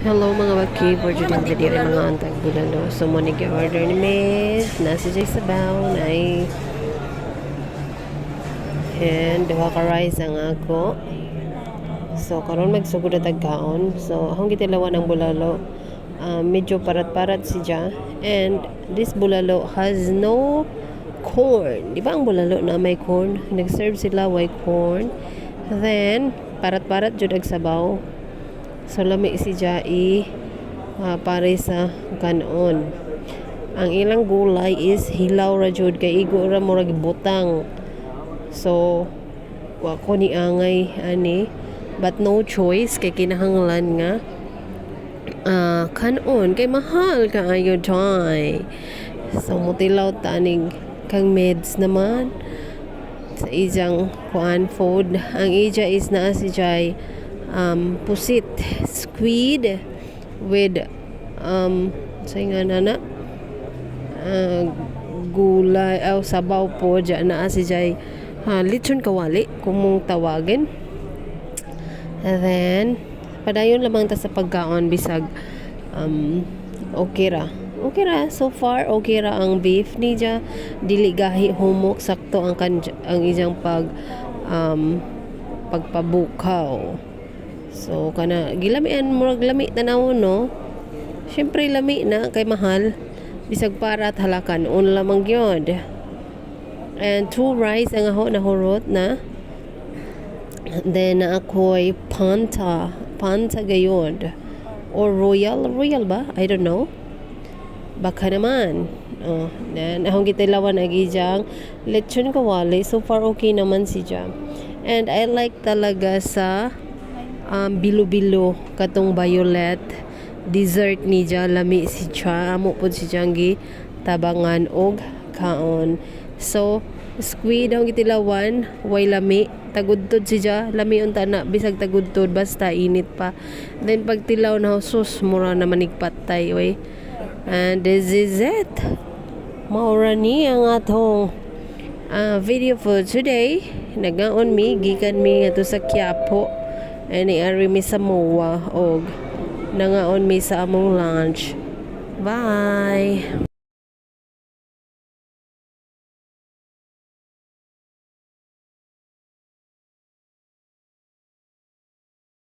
Hello mga baki, for today's video ay mga antag bulalo. So mo nag-order ni Miss, nasa dyan sa baon ay and duha ka rice ang ako. So karon magsugod na tagkaon. So akong gitilawan ang bulalo. Medyo parat-parat siya, and this bulalo has no corn. Di ba ang bulalo na may corn? Nag-serve sila with corn. Then parat-parat jud ag sabaw. So lami siya pare sa kanon. Ang ilang gulay is hilaw ra jud kay igo ra murag butang. So wa ko ni angay ani, but no choice kay kinahanglan nga kanon kay mahal kaayo day. So mutilaw tanig kang meds naman sa ijang kuan food. Ang ija is naa si Jai pusit squid with say nga nana gulay sabaw po dyan naa si Jai lechon kawali kung mong tawagin. And then padayon lamang ta sa pagkaon bisag okay ra so far. Okay ra ang beef ni ja, dili gahi humok, sakto ang ijang pagpabukaw. So kana gilamian murag lami tanawon no. Syempre lami na kay mahal bisag para at halakan un lamang gyud. And 2 rice ang aho na hurot na. Then ako'y panta gayod or royal ba, I don't know, baka naman. Then akong gitilawan agijang lechon kawali. So far okay naman siya, and I like talaga sa bilo-bilo katong violet dessert ni ja, lami si cha amo pud si Jangi tabangan og kaon. So squid ang gitilawan way lami, tagudtod si ja, lami unta na bisag tagudtod basta init pa. Then pag tilaw na sus mura na manigpatay way. And this is it, maura ni ang atong video for today. Nagaon mi gikan mi ato sa Quiapo, and ari mi sa MOA og nangaon mi sa among lunch. Bye.